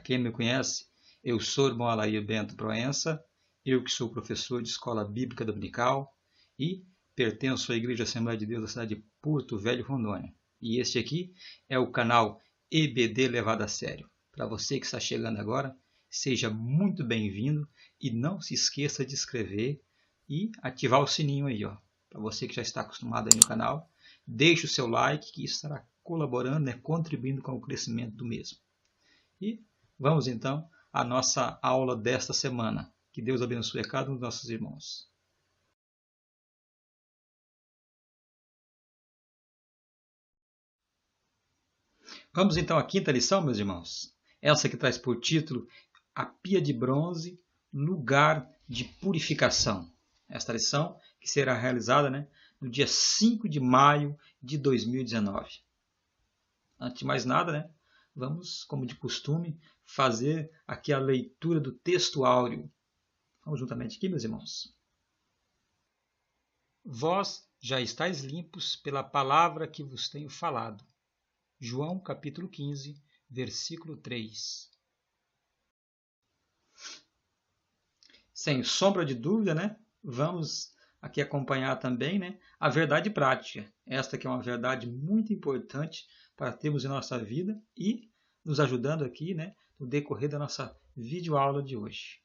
quem me conhece, eu sou o irmão Alair Bento Proença, eu que sou professor de Escola Bíblica Dominical e pertenço à Igreja Assembleia de Deus da cidade de Porto Velho, Rondônia. E este aqui é o canal EBD Levado a Sério. Para você que está chegando agora, seja muito bem-vindo e não se esqueça de inscrever e ativar o sininho aí, ó. Para você que já está acostumado aí no canal, deixe o seu like, que isso estará colaborando, contribuindo com o crescimento do mesmo. E vamos então à nossa aula desta semana. Que Deus abençoe a cada um dos nossos irmãos. Vamos então à quinta lição, meus irmãos. Essa que traz por título A Pia de Bronze, Lugar de Purificação. Esta lição que será realizada no dia 5 de maio de 2019. Antes de mais nada, vamos, como de costume, fazer aqui a leitura do texto áureo. Vamos juntamente aqui, meus irmãos. Vós já estáis limpos pela palavra que vos tenho falado. João capítulo 15, versículo 3. Sem sombra de dúvida, vamos aqui acompanhar também a verdade prática. Esta que é uma verdade muito importante para termos em nossa vida e nos ajudando aqui no decorrer da nossa videoaula de hoje.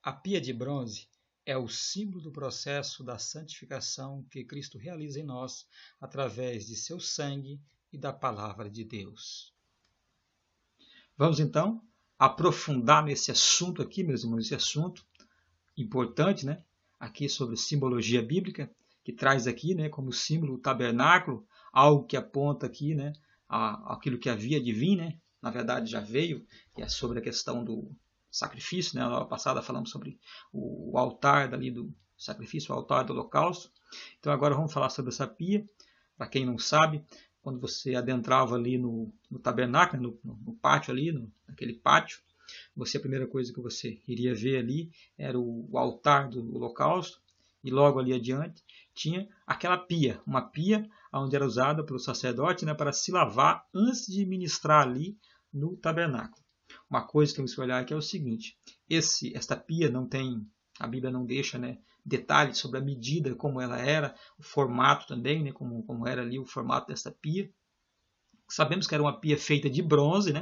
A pia de bronze é o símbolo do processo da santificação que Cristo realiza em nós através de seu sangue e da palavra de Deus. Vamos então aprofundar nesse assunto aqui, meus irmãos, esse assunto importante, aqui sobre simbologia bíblica, que traz aqui como símbolo o tabernáculo, algo que aponta aqui aquilo que havia de vir, na verdade já veio, que é sobre a questão do sacrifício. Na aula passada falamos sobre o altar dali do sacrifício, o altar do holocausto. Então agora vamos falar sobre essa pia. Para quem não sabe, quando você adentrava ali no tabernáculo, no pátio ali, naquele pátio, a primeira coisa que você iria ver ali era o altar do holocausto, e logo ali adiante tinha aquela pia, uma pia onde era usada pelo sacerdote para se lavar antes de ministrar ali no tabernáculo. Uma coisa que temos que olhar aqui é o seguinte: esta pia não tem, a Bíblia não deixa detalhes sobre a medida, como ela era, o formato também, como era ali o formato dessa pia. Sabemos que era uma pia feita de bronze,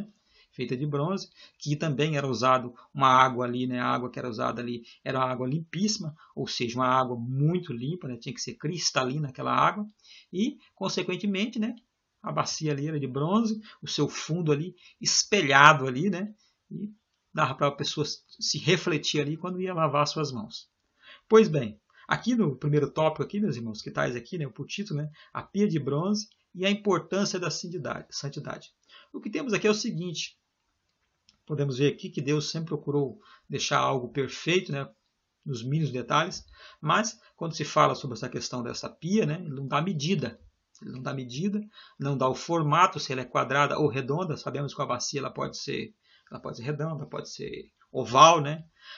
que também era usado uma água ali, a água que era usada ali era uma água limpíssima, ou seja, uma água muito limpa, tinha que ser cristalina aquela água, e consequentemente, a bacia ali era de bronze, o seu fundo ali espelhado ali, e dava para a pessoa se refletir ali quando ia lavar suas mãos. Pois bem, aqui no primeiro tópico aqui, meus irmãos, que traz aqui por título, a pia de bronze e a importância da santidade. O que temos aqui é o seguinte: podemos ver aqui que Deus sempre procurou deixar algo perfeito, nos mínimos detalhes, mas quando se fala sobre essa questão dessa pia, ele não dá medida. Ele não dá medida, não dá o formato, se ela é quadrada ou redonda. Sabemos que a bacia ela pode ser redonda, pode ser oval,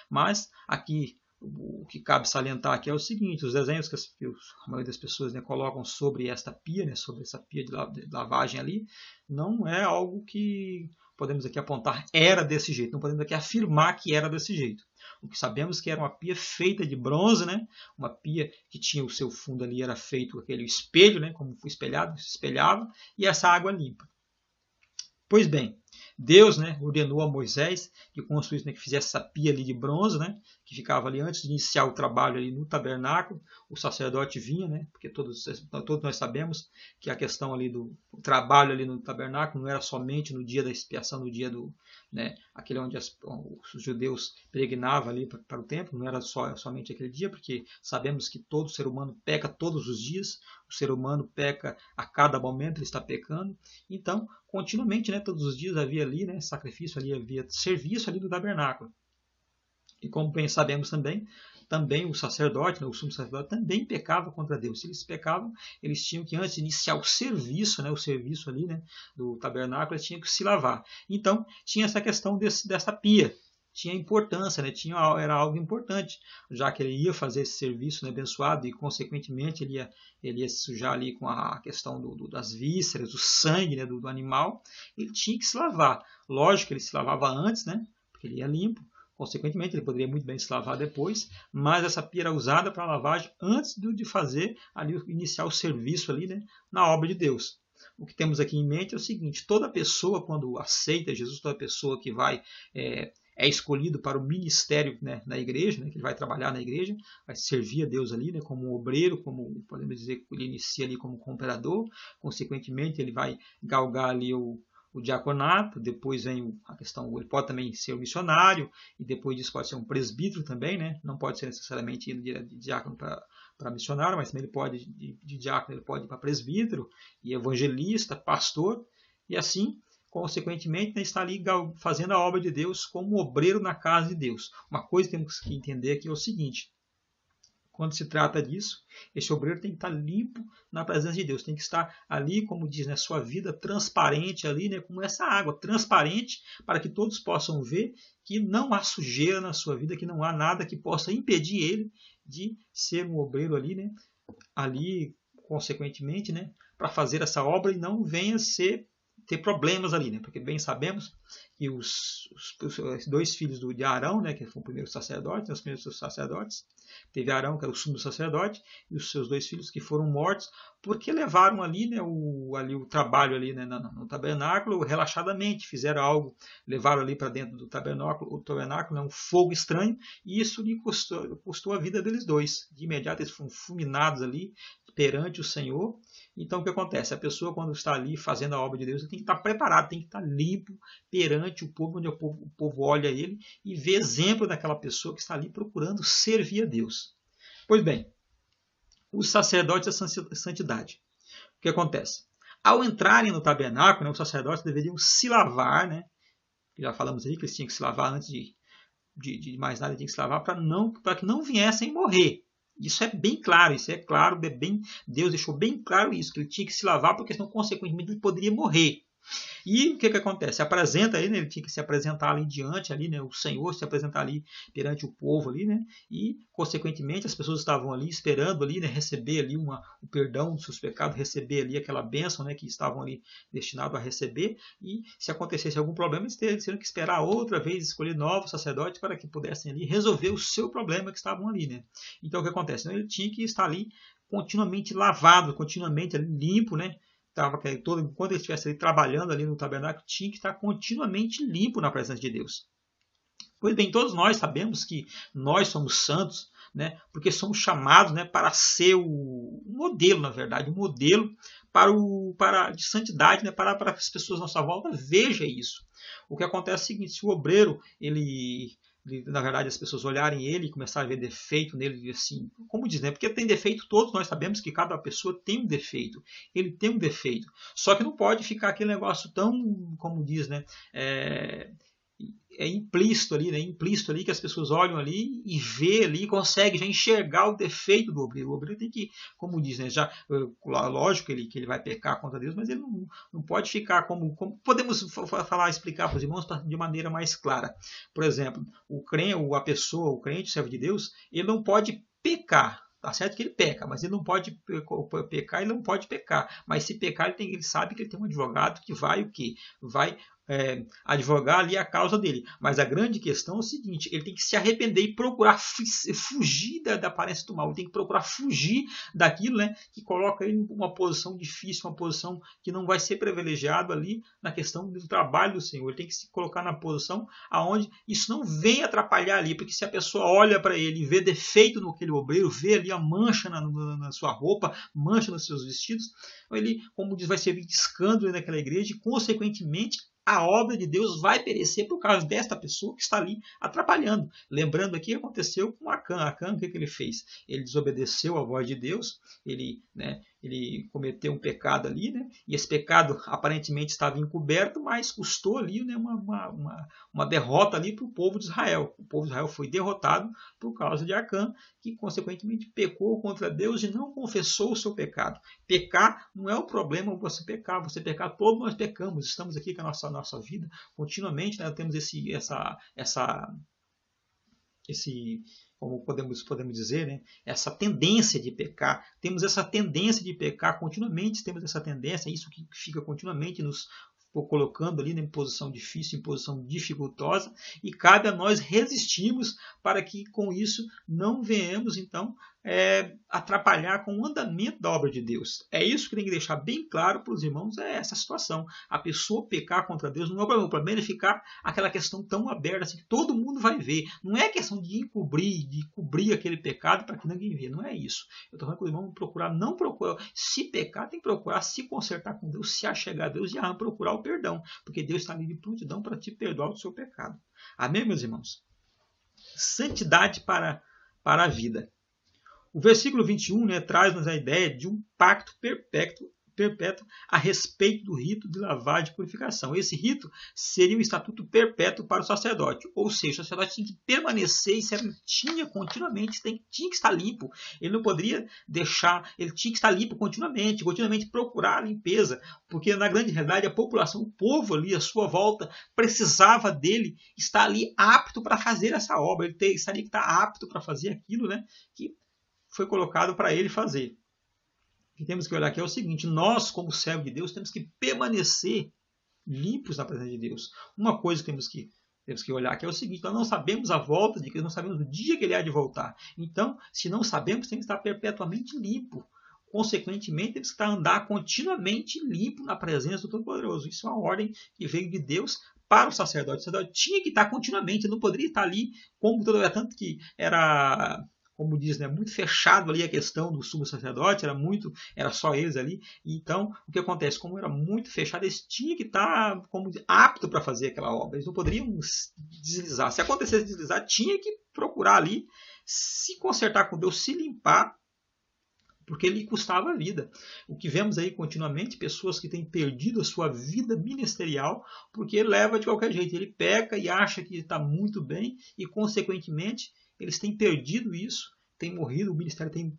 mas aqui o que cabe salientar aqui é o seguinte: os desenhos que a maioria das pessoas colocam sobre esta pia, sobre essa pia de lavagem ali, não é algo que podemos aqui apontar era desse jeito, não podemos aqui afirmar que era desse jeito. O que sabemos que era uma pia feita de bronze, uma pia que tinha o seu fundo ali, era feito aquele espelho, como foi espelhado, se espelhava, e essa água limpa. Pois bem, Deus ordenou a Moisés que construísse, que fizesse essa pia ali de bronze, que ficava ali antes de iniciar o trabalho ali no tabernáculo. O sacerdote vinha, porque todos nós sabemos que a questão ali do trabalho ali no tabernáculo não era somente no dia da expiação, no dia do aquele onde os judeus peregrinavam ali para o templo, não era somente aquele dia, porque sabemos que todo ser humano peca todos os dias, o ser humano peca a cada momento, ele está pecando. Então, continuamente, todos os dias havia ali sacrifício, ali havia serviço ali do tabernáculo. E como bem sabemos também o sacerdote, o sumo sacerdote, também pecava contra Deus. Se eles pecavam, eles tinham que, antes de iniciar o serviço ali do tabernáculo, eles tinham que se lavar. Então, tinha essa questão dessa pia. tinha importância, né? Era algo importante, já que ele ia fazer esse serviço, né, abençoado, e consequentemente ele ia se sujar ali com a questão das vísceras, do sangue, né, do animal. Ele tinha que se lavar. Lógico que ele se lavava antes, né, porque ele ia limpo. Consequentemente, ele poderia muito bem se lavar depois, mas essa pia era usada para lavagem antes de fazer ali, iniciar o serviço ali, né, na obra de Deus. O que temos aqui em mente é o seguinte: toda pessoa, quando aceita Jesus, toda pessoa que vai é escolhido para o ministério, né, na igreja, né, que ele vai trabalhar na igreja, vai servir a Deus ali, né, como um obreiro, como podemos dizer que ele inicia ali como cooperador, consequentemente ele vai galgar ali o diaconato, depois vem a questão, ele pode também ser um missionário, e depois disso pode ser um presbítero também, né? Não pode ser necessariamente ir de diácono para missionário, mas também ele pode, de diácono, ele pode ir para presbítero, e evangelista, pastor, e assim, consequentemente, né, está ali fazendo a obra de Deus como obreiro na casa de Deus. Uma coisa que temos que entender aqui é o seguinte: quando se trata disso, esse obreiro tem que estar limpo na presença de Deus, tem que estar ali, como diz, né, sua vida transparente ali, né, como essa água transparente, para que todos possam ver que não há sujeira na sua vida, que não há nada que possa impedir ele de ser um obreiro ali, né, ali, consequentemente, né, para fazer essa obra, e não venha ter problemas ali, né? Porque bem sabemos que os dois filhos de Arão, né, que foi o primeiro sacerdote, os primeiros sacerdotes, teve Arão, que era o sumo sacerdote, e os seus dois filhos que foram mortos porque levaram ali, né, o trabalho ali, né, no tabernáculo relaxadamente, fizeram algo, levaram ali para dentro do tabernáculo, né, um fogo estranho, e isso lhe custou a vida deles dois. De imediato eles foram fulminados ali perante o Senhor. Então o que acontece? A pessoa, quando está ali fazendo a obra de Deus, tem que estar preparado, tem que estar limpo perante o povo, onde o povo olha ele e vê exemplo daquela pessoa que está ali procurando servir a Deus. Pois bem, os sacerdotes da santidade. O que acontece? Ao entrarem no tabernáculo, né, os sacerdotes deveriam se lavar, né? Já falamos aí que eles tinham que se lavar antes de mais nada, tinham que se lavar para que não viessem morrer. Isso é bem claro, Deus deixou bem claro isso, que ele tinha que se lavar, porque senão, consequentemente, ele poderia morrer. E o que acontece? Apresenta ele, né? Ele tinha que se apresentar ali diante, ali, né? O Senhor se apresentar ali perante o povo ali, né? E consequentemente as pessoas estavam ali esperando ali, né? Receber ali o perdão dos seus pecados, receber ali aquela bênção, né? Que estavam ali destinados a receber. E se acontecesse algum problema, eles teriam que esperar outra vez, escolher novos sacerdotes para que pudessem ali resolver o seu problema que estavam ali, né? Então o que acontece? Então, ele tinha que estar ali continuamente lavado, continuamente ali limpo, né? Enquanto ele estivesse ali trabalhando ali no tabernáculo, tinha que estar continuamente limpo na presença de Deus. Pois bem, todos nós sabemos que nós somos santos, né, porque somos chamados, né, para ser o modelo, na verdade, o modelo de santidade, né, para as pessoas à nossa volta vejam isso. O que acontece é o seguinte: se o obreiro, na verdade, as pessoas olharem ele e começarem a ver defeito nele, assim, como diz, né? Porque tem defeito, todos nós sabemos que cada pessoa tem um defeito, ele tem um defeito, só que não pode ficar aquele negócio tão, como diz, né? Implícito ali, né? Implícito ali, que as pessoas olham ali e vê ali, conseguem já enxergar o defeito do obreiro. O obreiro tem que, como diz, né? Lógico que ele vai pecar contra Deus, mas ele não pode ficar como podemos explicar para os irmãos de maneira mais clara. Por exemplo, o crente, o servo de Deus, ele não pode pecar. Tá certo que ele peca, mas ele não pode pecar, ele não pode pecar. Mas se pecar, ele sabe que ele tem um advogado que vai o quê? Vai advogar ali a causa dele. Mas a grande questão é o seguinte: ele tem que se arrepender e procurar fugir da aparência do mal. Ele tem que procurar fugir daquilo, né, que coloca ele em uma posição difícil, uma posição que não vai ser privilegiado ali na questão do trabalho do Senhor. Ele tem que se colocar na posição aonde isso não vem atrapalhar ali, porque se a pessoa olha para ele e vê defeito naquele obreiro, vê ali a mancha na sua roupa, mancha nos seus vestidos, ele, como diz, vai servir de escândalo naquela igreja e, consequentemente, a obra de Deus vai perecer por causa desta pessoa que está ali atrapalhando. Lembrando aqui o que aconteceu com Acã. Acã, o que ele fez? Ele desobedeceu à voz de Deus, ele cometeu um pecado ali, né? E esse pecado aparentemente estava encoberto, mas custou ali, né, uma derrota ali para o povo de Israel. O povo de Israel foi derrotado por causa de Acã, que consequentemente pecou contra Deus e não confessou o seu pecado. Pecar não é o problema você pecar, todos nós pecamos, estamos aqui com a nossa vida continuamente, né, temos essa como podemos dizer, né, essa tendência de pecar. Temos essa tendência de pecar continuamente, temos essa tendência, isso que fica continuamente nos colocando ali em posição difícil, em posição dificultosa, e cabe a nós resistirmos para que com isso não venhamos então atrapalhar com o andamento da obra de Deus. É isso que tem que deixar bem claro para os irmãos, é essa situação. A pessoa pecar contra Deus não é o problema, o problema é ficar aquela questão tão aberta assim que todo mundo vai ver. Não é questão de cobrir aquele pecado para que ninguém vê, não é isso. Eu estou falando que os irmãos não procurar, se pecar tem que procurar se consertar com Deus, se achegar a Deus e procurar o perdão, porque Deus está ali de prontidão para te perdoar o seu pecado. Amém, meus irmãos? Santidade para a vida. O versículo 21 traz-nos a ideia de um pacto perpétuo a respeito do rito de lavagem e purificação. Esse rito seria um estatuto perpétuo para o sacerdote, ou seja, o sacerdote tinha que permanecer e tinha que estar limpo. Ele não poderia deixar, ele tinha que estar limpo continuamente procurar a limpeza, porque na grande realidade a população, o povo ali à sua volta, precisava dele estar ali apto para fazer essa obra, ele estaria que estar apto para fazer aquilo, né, que foi colocado para ele fazer. O que temos que olhar aqui é o seguinte: nós, como servos de Deus, temos que permanecer limpos na presença de Deus. Uma coisa que temos que olhar aqui é o seguinte: nós não sabemos a volta de Cristo, não sabemos o dia que ele há de voltar. Então, se não sabemos, temos que estar perpetuamente limpo. Consequentemente, temos que andar continuamente limpo na presença do Todo-Poderoso. Isso é uma ordem que veio de Deus para o sacerdote. O sacerdote tinha que estar continuamente, não poderia estar ali como todo, tanto que era, como diz, muito fechado ali a questão do sumo sacerdote, era só eles ali. Então, o que acontece? Como era muito fechado, eles tinham que estar apto para fazer aquela obra. Eles não poderiam deslizar. Se acontecesse deslizar, tinha que procurar ali se consertar com Deus, se limpar, porque lhe custava a vida. O que vemos aí continuamente, pessoas que têm perdido a sua vida ministerial, porque leva de qualquer jeito. Ele peca e acha que está muito bem, e consequentemente eles têm perdido isso, têm morrido. O ministério tem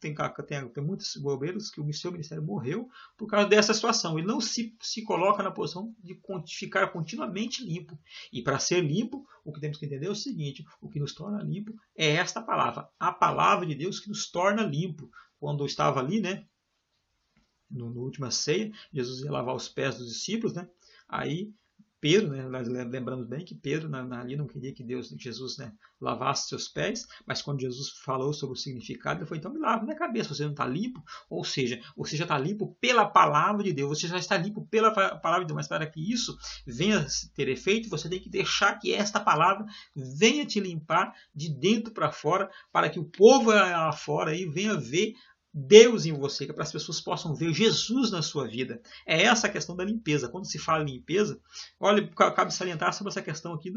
muitos obreiros que o seu ministério morreu por causa dessa situação. Ele não se coloca na posição de ficar continuamente limpo. E para ser limpo, o que temos que entender é o seguinte: o que nos torna limpo é esta palavra, a palavra de Deus que nos torna limpo. Quando eu estava ali, no última ceia, Jesus ia lavar os pés dos discípulos, Aí Pedro, nós lembramos bem que Pedro ali não queria que Jesus lavasse seus pés, mas quando Jesus falou sobre o significado, ele falou: então me lava minha cabeça, você não está limpo? Ou seja, você já está limpo pela palavra de Deus, você já está limpo pela palavra de Deus, mas para que isso venha ter efeito, você tem que deixar que esta palavra venha te limpar de dentro para fora, para que o povo lá fora aí venha ver Deus em você, que para as pessoas possam ver Jesus na sua vida. É essa a questão da limpeza. Quando se fala em limpeza, olha, cabe salientar sobre essa questão aqui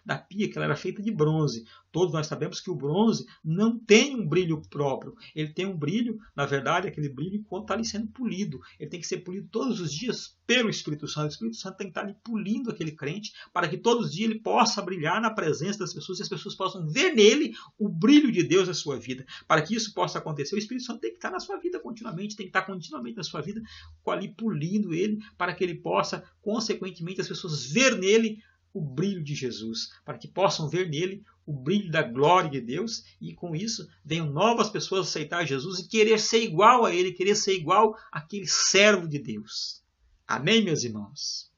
da pia, que ela era feita de bronze. Todos nós sabemos que o bronze não tem um brilho próprio. Ele tem um brilho, na verdade, aquele brilho enquanto está ali sendo polido. Ele tem que ser polido todos os dias pelo Espírito Santo. O Espírito Santo tem que estar ali polindo aquele crente, para que todos os dias ele possa brilhar na presença das pessoas e as pessoas possam ver nele o brilho de Deus na sua vida. Para que isso possa acontecer, o Espírito Santo tem que estar na sua vida continuamente, tem que estar continuamente na sua vida, ali polindo ele, para que ele possa, consequentemente, as pessoas ver nele o brilho de Jesus, para que possam ver nele o brilho da glória de Deus, e com isso venham novas pessoas aceitar Jesus e querer ser igual a ele, querer ser igual àquele servo de Deus. Amém, meus irmãos?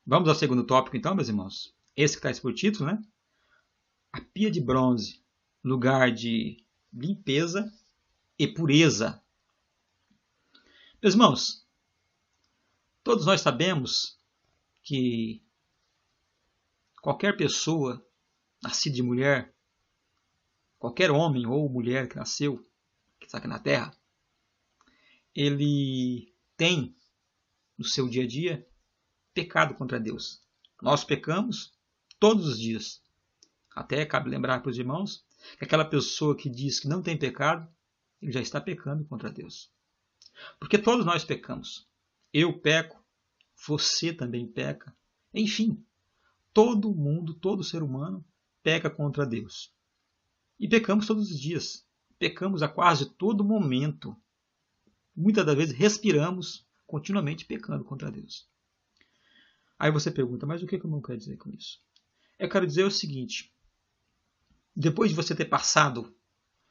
Vamos ao segundo tópico então, meus irmãos. Esse que está por título, A pia de bronze, lugar de limpeza e pureza. Meus irmãos, todos nós sabemos que qualquer pessoa nascida de mulher, qualquer homem ou mulher que nasceu, que está aqui na Terra, ele tem no seu dia a dia pecado contra Deus. Nós pecamos todos os dias. Até cabe lembrar para os irmãos que aquela pessoa que diz que não tem pecado, ele já está pecando contra Deus. Porque todos nós pecamos. Eu peco, você também peca. Enfim, todo mundo, todo ser humano peca contra Deus. E pecamos todos os dias. Pecamos a quase todo momento. Muitas das vezes respiramos continuamente pecando contra Deus. Aí você pergunta: mas o que eu não quero dizer com isso? Eu quero dizer o seguinte: depois de você ter passado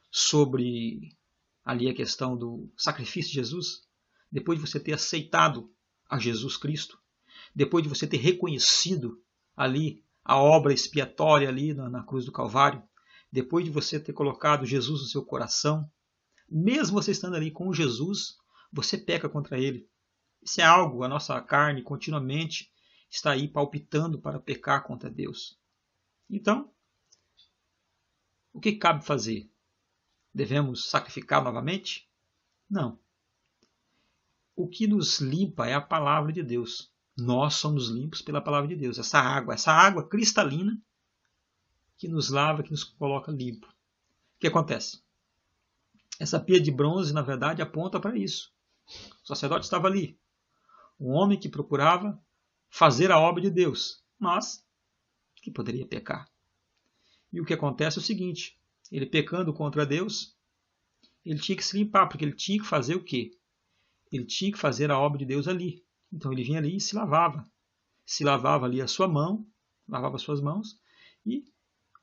sobre ali a questão do sacrifício de Jesus, depois de você ter aceitado a Jesus Cristo, depois de você ter reconhecido ali a obra expiatória ali na cruz do Calvário, depois de você ter colocado Jesus no seu coração, mesmo você estando ali com Jesus, você peca contra ele. Isso é algo, a nossa carne continuamente está aí palpitando para pecar contra Deus. Então, o que cabe fazer? Devemos sacrificar novamente? Não. O que nos limpa é a palavra de Deus. Nós somos limpos pela palavra de Deus. Essa água cristalina que nos lava, que nos coloca limpo. O que acontece? Essa pia de bronze, na verdade, aponta para isso. O sacerdote estava ali. Um homem que procurava fazer a obra de Deus, mas que poderia pecar. E o que acontece é o seguinte: ele pecando contra Deus, ele tinha que se limpar, porque ele tinha que fazer o quê? Ele tinha que fazer a obra de Deus ali. Então ele vinha ali e se lavava. Se lavava ali a sua mão, lavava as suas mãos, e,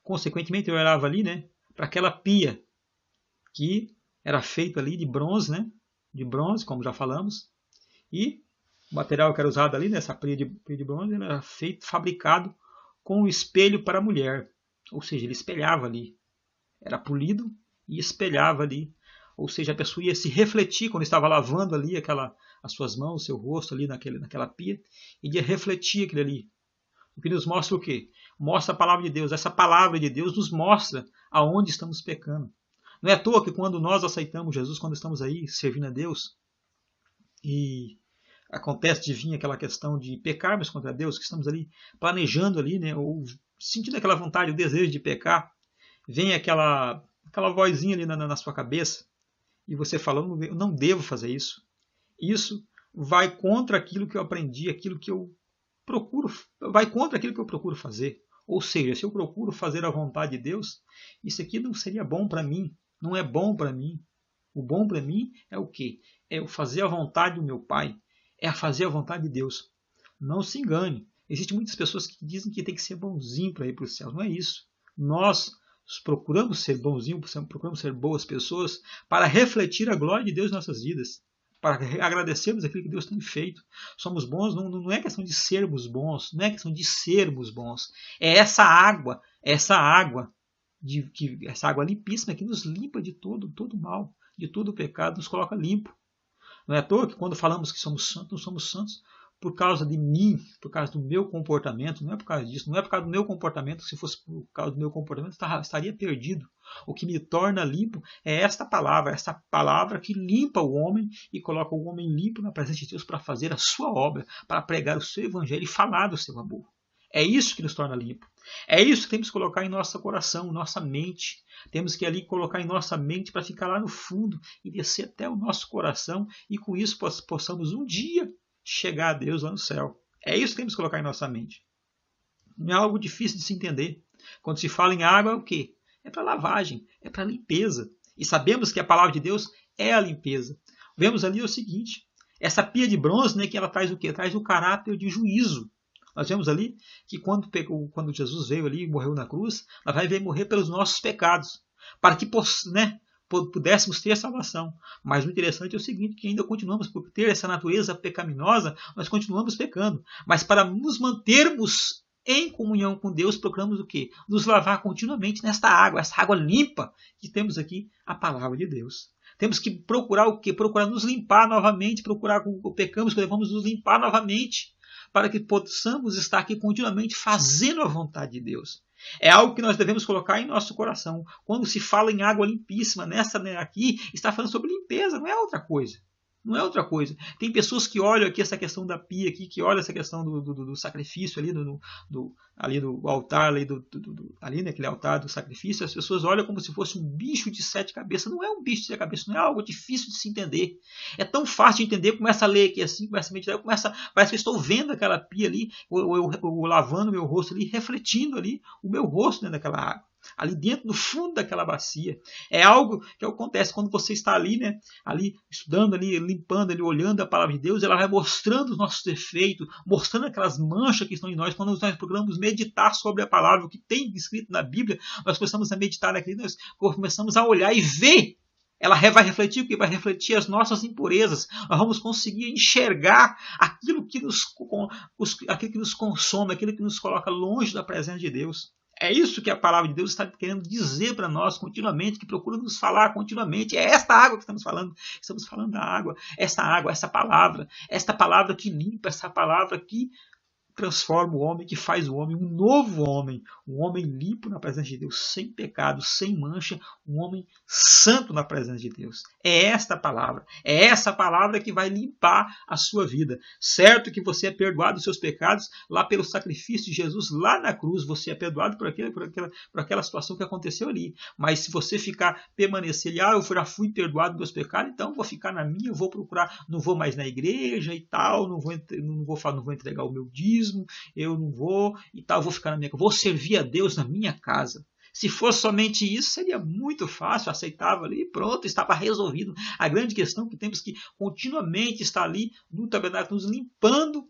consequentemente, ele olhava ali, né, para aquela pia que era feita ali de bronze, né, de bronze, como já falamos, e o material que era usado ali nessa pia de bronze era fabricado com um espelho para a mulher. Ou seja, ele espelhava ali. Era polido e espelhava ali. Ou seja, a pessoa ia se refletir quando estava lavando ali as suas mãos, o seu rosto ali naquela pia, e ia refletir aquilo ali. O que nos mostra o quê? Mostra a palavra de Deus. Essa palavra de Deus nos mostra aonde estamos pecando. Não é à toa que quando nós aceitamos Jesus, quando estamos aí servindo a Deus, e acontece de vir aquela questão de pecarmos contra Deus, que estamos ali planejando ali, né, ou sentindo aquela vontade, o desejo de pecar, vem aquela vozinha ali na sua cabeça, e você falando, eu não devo fazer isso. Isso vai contra aquilo que eu aprendi, aquilo que eu procuro, vai contra aquilo que eu procuro fazer. Ou seja, se eu procuro fazer a vontade de Deus, isso aqui não seria bom para mim, não é bom para mim. O bom para mim é o quê? É eu fazer a vontade do meu Pai, é fazer a vontade de Deus. Não se engane. Existem muitas pessoas que dizem que tem que ser bonzinho para ir para o céu. Não é isso. Nós procuramos ser bonzinhos, procuramos ser boas pessoas para refletir a glória de Deus em nossas vidas, para agradecermos aquilo que Deus tem feito. Somos bons, não é questão de sermos bons, não é questão de sermos bons. É essa água limpíssima que nos limpa de todo mal, de todo pecado, nos coloca limpo. Não é à toa que quando falamos que somos santos, não somos santos por causa de mim, por causa do meu comportamento, não é por causa disso, não é por causa do meu comportamento. Se fosse por causa do meu comportamento, estaria perdido. O que me torna limpo é esta palavra que limpa o homem e coloca o homem limpo na presença de Deus para fazer a sua obra, para pregar o seu evangelho e falar do seu amor. É isso que nos torna limpo. É isso que temos que colocar em nosso coração, nossa mente. Temos que ali colocar em nossa mente para ficar lá no fundo e descer até o nosso coração, e com isso possamos um dia chegar a Deus lá no céu. É isso que temos que colocar em nossa mente. Não é algo difícil de se entender. Quando se fala em água, é o quê? É para lavagem, é para limpeza. E sabemos que a palavra de Deus é a limpeza. Vemos ali o seguinte: essa pia de bronze, né, que ela traz o quê? Traz o caráter de juízo. Nós vemos ali que quando Jesus veio ali e morreu na cruz, ela vai morrer pelos nossos pecados, para que pudéssemos ter salvação. Mas o interessante é o seguinte, que ainda continuamos por ter essa natureza pecaminosa, nós continuamos pecando. Mas para nos mantermos em comunhão com Deus, procuramos o quê? Nos lavar continuamente nesta água, essa água limpa que temos aqui, a palavra de Deus. Temos que procurar o quê? Procurar nos limpar novamente, procurar o pecamos, que vamos nos limpar novamente, para que possamos estar aqui continuamente fazendo a vontade de Deus. É algo que nós devemos colocar em nosso coração. Quando se fala em água limpíssima, aqui, está falando sobre limpeza, não é outra coisa. Não é outra coisa. Tem pessoas que olham aqui essa questão da pia, aqui, que olham essa questão do sacrifício ali, ali do altar, ali naquele altar do sacrifício. As pessoas olham como se fosse um bicho de 7 cabeças. Não é um bicho de 7 cabeças, não é algo difícil de se entender. É tão fácil de entender. Começa a ler aqui assim, começa a meditar, parece que eu estou vendo aquela pia ali, eu lavando meu rosto ali, refletindo ali o meu rosto dentro daquela água. ali dentro, no fundo daquela bacia. É algo que acontece quando você está ali, né? Ali estudando, ali limpando, ali olhando a palavra de Deus, ela vai mostrando os nossos defeitos, mostrando aquelas manchas que estão em nós. Quando nós procuramos meditar sobre a palavra, o que tem escrito na Bíblia, nós começamos a meditar naquilo, nós começamos a olhar e ver. Ela vai refletir o que? Vai refletir as nossas impurezas. Nós vamos conseguir enxergar aquilo que nos consome, aquilo que nos coloca longe da presença de Deus. É isso que a palavra de Deus está querendo dizer para nós continuamente, que procura nos falar continuamente. É esta água que estamos falando. Estamos falando da água, essa palavra que limpa, essa palavra que transforma o homem, que faz o homem um novo homem, um homem limpo na presença de Deus, sem pecado, sem mancha, um homem santo na presença de Deus. É essa palavra que vai limpar a sua vida. Certo que você é perdoado dos seus pecados lá pelo sacrifício de Jesus lá na cruz, você é perdoado por aquela situação que aconteceu ali. Mas se você permanecer ali, eu já fui perdoado dos meus pecados, então vou ficar na minha, eu vou procurar, não vou mais na igreja e tal, não vou entregar o meu dízimo, eu não vou e tal, vou ficar na minha casa, vou servir a Deus na minha casa. Se fosse somente isso, seria muito fácil, aceitável ali e pronto, estava resolvido. A grande questão é que temos que continuamente estar ali no tabernáculo, nos limpando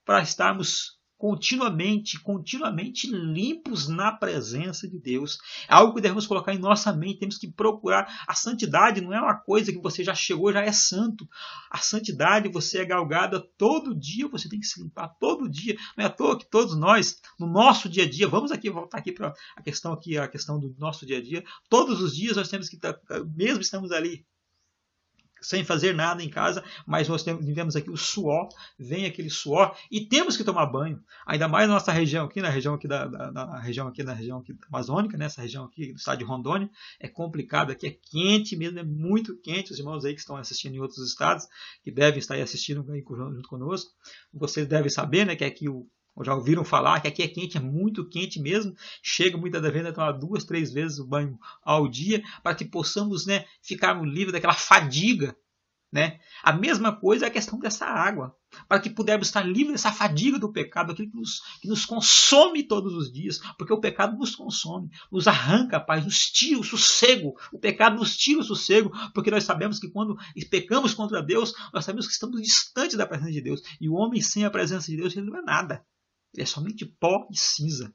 para estarmos continuamente limpos na presença de Deus. É algo que devemos colocar em nossa mente, temos que procurar. A santidade não é uma coisa que você já chegou, já é santo. A santidade você é galgada todo dia, você tem que se limpar todo dia. Não é à toa que todos nós, no nosso dia a dia, vamos aqui voltar aqui para a questão do nosso dia a dia, todos os dias nós temos que estar, mesmo estamos ali sem fazer nada em casa, mas nós vivemos aqui o suor, vem aquele suor e temos que tomar banho, ainda mais na nossa região aqui, na região amazônica, nessa região aqui do estado de Rondônia, é complicado aqui, é quente mesmo, é muito quente. Os irmãos aí que estão assistindo em outros estados, que devem estar aí assistindo junto conosco, vocês devem saber, né, que aqui já ouviram falar que aqui é quente, é muito quente mesmo. Chega muitas das vezes a tomar 2, 3 vezes o banho ao dia para que possamos, né, ficarmos livres daquela fadiga. Né? A mesma coisa é a questão dessa água, para que pudermos estar livres dessa fadiga do pecado, aquilo que nos consome todos os dias, porque o pecado nos consome, nos arranca a paz, nos tira o sossego. O pecado nos tira o sossego, porque nós sabemos que quando pecamos contra Deus, nós sabemos que estamos distantes da presença de Deus, e o homem sem a presença de Deus ele não é nada, ele é somente pó e cinza.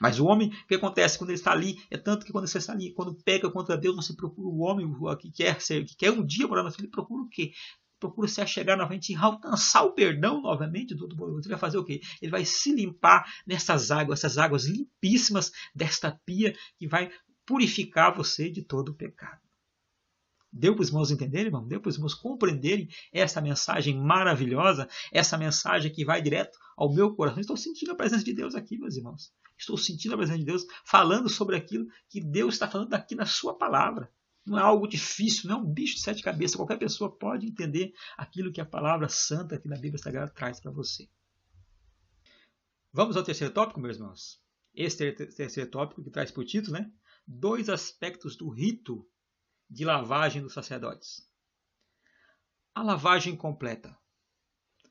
Mas o homem, o que acontece quando ele está ali? É tanto que quando você está ali, quando peca contra Deus, você procura o homem que quer um dia morar na frente, ele procura o quê? Procura se achegar novamente e alcançar o perdão novamente do Todo-Poderoso. Ele vai fazer o quê? Ele vai se limpar nessas águas, essas águas limpíssimas desta pia que vai purificar você de todo o pecado. Deu para os irmãos entenderem, irmão? Deu para os irmãos compreenderem essa mensagem maravilhosa, essa mensagem que vai direto ao meu coração. Estou sentindo a presença de Deus aqui, meus irmãos. Estou sentindo a presença de Deus falando sobre aquilo que Deus está falando aqui na sua palavra. Não é algo difícil, não é um bicho de 7 cabeças. Qualquer pessoa pode entender aquilo que a palavra santa aqui na Bíblia Sagrada traz para você. Vamos ao terceiro tópico, meus irmãos. Esse terceiro tópico que traz por título, né? 2 aspectos do rito de lavagem dos sacerdotes. A lavagem completa.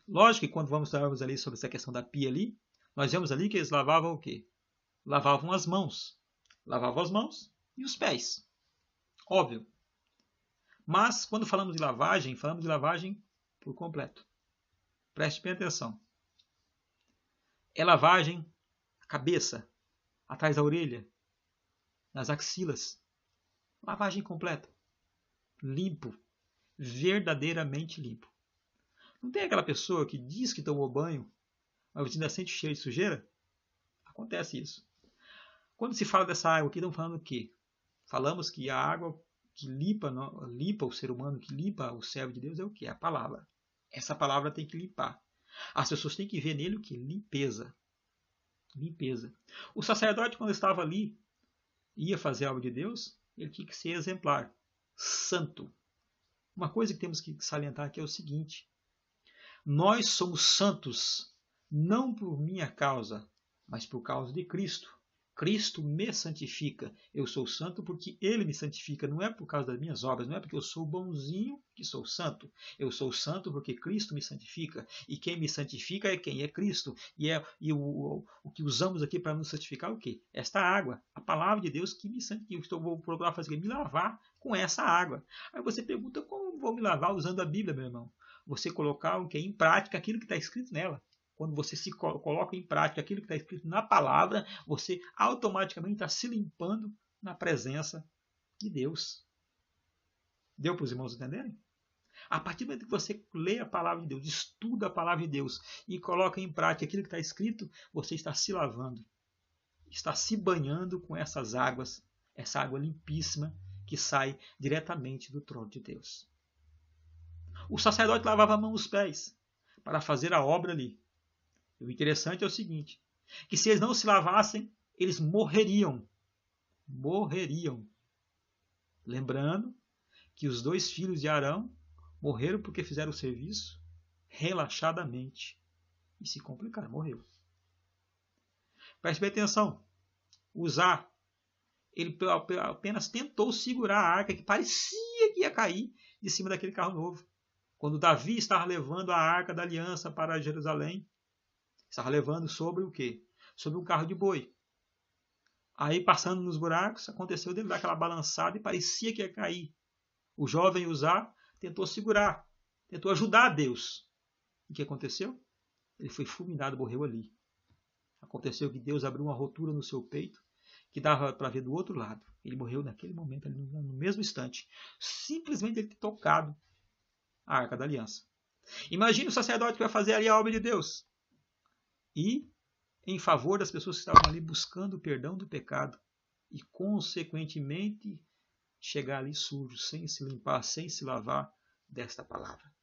Lógico que quando vamos falar ali sobre essa questão da pia ali, nós vemos ali que eles lavavam o quê? Lavavam as mãos. Lavavam as mãos e os pés. Óbvio. Mas quando falamos de lavagem por completo. Preste bem atenção. É lavagem a cabeça, atrás da orelha, nas axilas. Lavagem completa. Limpo. Verdadeiramente limpo. Não tem aquela pessoa que diz que tomou banho, mas ainda sente cheiro de sujeira? Acontece isso. Quando se fala dessa água aqui, estamos falando o quê? Falamos que a água que limpa o ser humano, que limpa o servo de Deus é o quê? É a palavra. Essa palavra tem que limpar. As pessoas têm que ver nele o quê? Limpeza. Limpeza. O sacerdote, quando estava ali, ia fazer a obra de Deus, ele tinha que ser exemplar, santo. Uma coisa que temos que salientar aqui é o seguinte: nós somos santos não por minha causa, mas por causa de Cristo. Cristo me santifica. Eu sou santo porque Ele me santifica. Não é por causa das minhas obras, não é porque eu sou bonzinho que sou santo. Eu sou santo porque Cristo me santifica. E quem me santifica é quem? É Cristo. O que usamos aqui para nos santificar é o quê? Esta água, a palavra de Deus que me santifica. Eu vou procurar fazer me lavar com essa água. Aí você pergunta, como vou me lavar usando a Bíblia, meu irmão? Você colocar o quê? Em prática aquilo que está escrito nela. Quando você se coloca em prática aquilo que está escrito na palavra, você automaticamente está se limpando na presença de Deus. Deu para os irmãos entenderem? A partir do momento que você lê a palavra de Deus, estuda a palavra de Deus e coloca em prática aquilo que está escrito, você está se lavando, está se banhando com essas águas, essa água limpíssima que sai diretamente do trono de Deus. O sacerdote lavava a mão e os pés para fazer a obra ali. O interessante é o seguinte, que se eles não se lavassem, eles morreriam. Morreriam. Lembrando que os 2 filhos de Arão morreram porque fizeram o serviço relaxadamente. E se complicaram, morreu. Preste bem atenção. Uzá, ele apenas tentou segurar a arca que parecia que ia cair de cima daquele carro novo. Quando Davi estava levando a arca da aliança para Jerusalém, estava levando sobre o quê? Sobre um carro de boi. Aí, passando nos buracos, aconteceu dele dar aquela balançada e parecia que ia cair. O jovem Uzá tentou segurar, tentou ajudar a Deus. E o que aconteceu? Ele foi fulminado, morreu ali. Aconteceu que Deus abriu uma rotura no seu peito, que dava para ver do outro lado. Ele morreu naquele momento, ali, no mesmo instante. Simplesmente ele ter tocado a Arca da Aliança. Imagine o sacerdote que vai fazer ali a obra de Deus. E em favor das pessoas que estavam ali buscando o perdão do pecado e, consequentemente, chegar ali sujo, sem se limpar, sem se lavar desta palavra.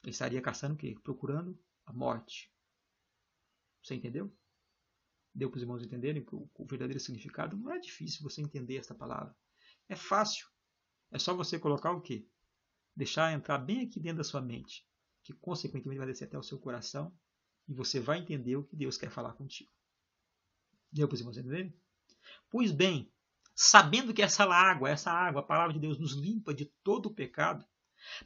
Ele estaria caçando o quê? Procurando a morte. Você entendeu? Deu para os irmãos entenderem o verdadeiro significado? Não é difícil você entender esta palavra. É fácil. É só você colocar o quê? Deixar entrar bem aqui dentro da sua mente, que consequentemente vai descer até o seu coração e você vai entender o que Deus quer falar contigo. Deu para os irmãos entenderem? Pois bem, sabendo que essa água, a palavra de Deus, nos limpa de todo o pecado,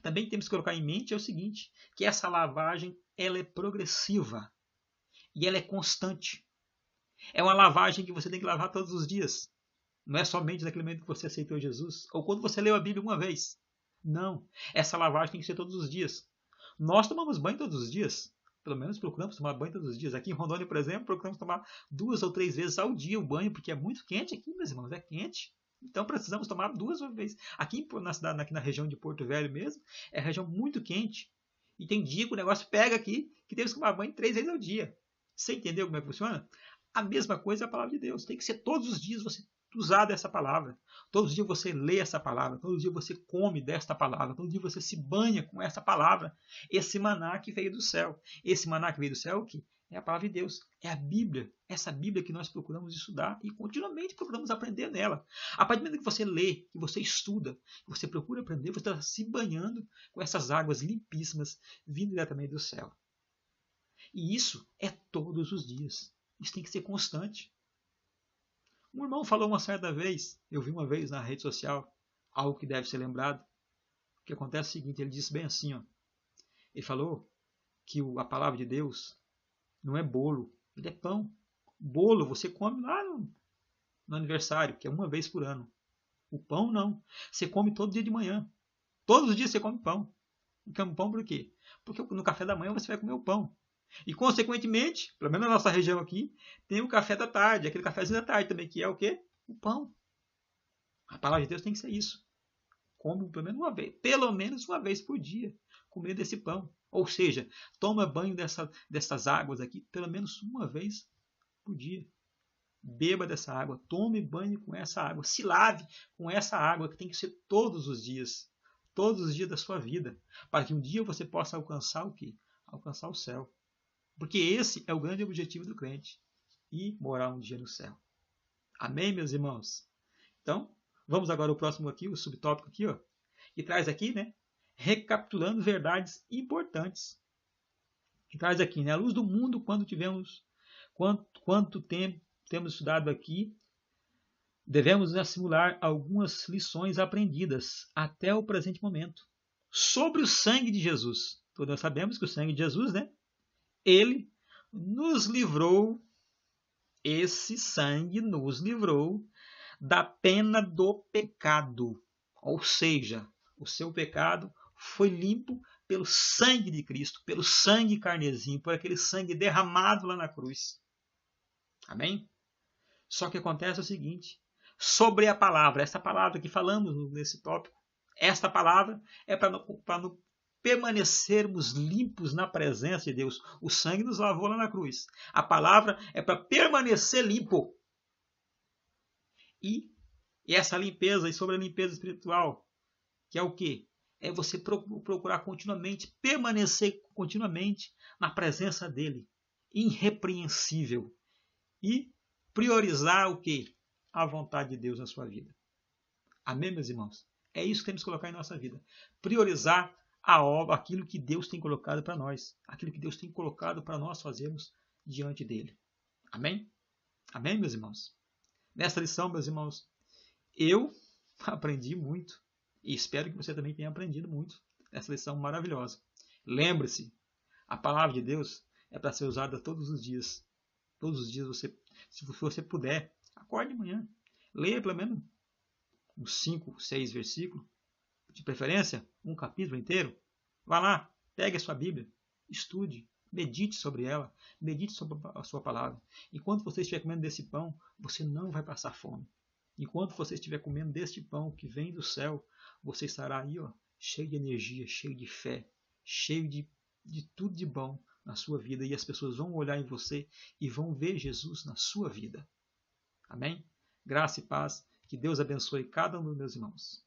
também temos que colocar em mente o seguinte, que essa lavagem ela é progressiva e ela é constante. É uma lavagem que você tem que lavar todos os dias. Não é somente naquele momento que você aceitou Jesus ou quando você leu a Bíblia uma vez. Não, essa lavagem tem que ser todos os dias. Nós tomamos banho todos os dias. Pelo menos procuramos tomar banho todos os dias. Aqui em Rondônia, por exemplo, procuramos tomar 2 ou 3 vezes ao dia o banho, porque é muito quente aqui, meus irmãos, é quente. Então precisamos tomar 2 vezes. Aqui na cidade, aqui na região de Porto Velho mesmo, é região muito quente. E tem dia que o negócio pega aqui, que temos que tomar banho 3 vezes ao dia. Você entendeu como é que funciona? A mesma coisa é a palavra de Deus. Tem que ser todos os dias você usar dessa palavra. Todos os dias você lê essa palavra. Todos os dias você come desta palavra. Todos os dias você se banha com essa palavra. Esse maná que veio do céu. Esse maná que veio do céu é o quê? É a palavra de Deus. É a Bíblia. Essa Bíblia que nós procuramos estudar e continuamente procuramos aprender nela. A partir do momento que você lê, que você estuda, que você procura aprender, você está se banhando com essas águas limpíssimas vindo diretamente do céu. E isso é todos os dias. Isso tem que ser constante. Um irmão falou uma certa vez, eu vi uma vez na rede social, algo que deve ser lembrado. O que acontece é o seguinte, ele disse bem assim, ó, ele falou que a palavra de Deus não é bolo, ele é pão. Bolo você come lá no aniversário, que é uma vez por ano. O pão não, você come todo dia de manhã. Todos os dias você come pão. E come pão por quê? Porque no café da manhã você vai comer o pão. E, consequentemente, pelo menos na nossa região aqui, tem o café da tarde, aquele cafezinho da tarde também, que é o quê? O pão. A palavra de Deus tem que ser isso. Come pelo menos uma vez por dia, comer desse pão. Ou seja, toma banho dessas águas aqui, pelo menos uma vez por dia. Beba dessa água, tome banho com essa água, se lave com essa água, que tem que ser todos os dias da sua vida, para que um dia você possa alcançar o quê? Alcançar o céu. Porque esse é o grande objetivo do crente, ir morar um dia no céu. Amém, meus irmãos? Então, vamos agora ao próximo aqui, o subtópico aqui, ó, que traz aqui, né, recapitulando verdades importantes. Que traz aqui, né, a luz do mundo quanto temos estudado aqui, devemos assimilar algumas lições aprendidas até o presente momento sobre o sangue de Jesus. Todos nós sabemos que o sangue de Jesus, né? Ele nos livrou, esse sangue nos livrou da pena do pecado. Ou seja, o seu pecado foi limpo pelo sangue de Cristo, pelo sangue carnezinho, por aquele sangue derramado lá na cruz. Amém? Só que acontece o seguinte, sobre a palavra, essa palavra que falamos nesse tópico, esta palavra é para permanecermos limpos na presença de Deus. O sangue nos lavou lá na cruz. A palavra é para permanecer limpo. E essa limpeza, e sobre a limpeza espiritual, que é o quê? É você procurar continuamente, permanecer continuamente na presença dele, irrepreensível. E priorizar o quê? A vontade de Deus na sua vida. Amém, meus irmãos? É isso que temos que colocar em nossa vida. Priorizar a obra, aquilo que Deus tem colocado para nós. Aquilo que Deus tem colocado para nós fazermos diante dele. Amém? Amém, meus irmãos? Nesta lição, meus irmãos, eu aprendi muito. E espero que você também tenha aprendido muito nessa lição maravilhosa. Lembre-se, a palavra de Deus é para ser usada todos os dias. Todos os dias, se você puder, acorde de manhã. Leia pelo menos uns 5, 6 versículos. De preferência, um capítulo inteiro. Vá lá, pegue a sua Bíblia, estude, medite sobre ela, medite sobre a sua palavra. Enquanto você estiver comendo desse pão, você não vai passar fome. Enquanto você estiver comendo deste pão que vem do céu, você estará aí, cheio de energia, cheio de fé, cheio de tudo de bom na sua vida. E as pessoas vão olhar em você e vão ver Jesus na sua vida. Amém? Graça e paz. Que Deus abençoe cada um dos meus irmãos.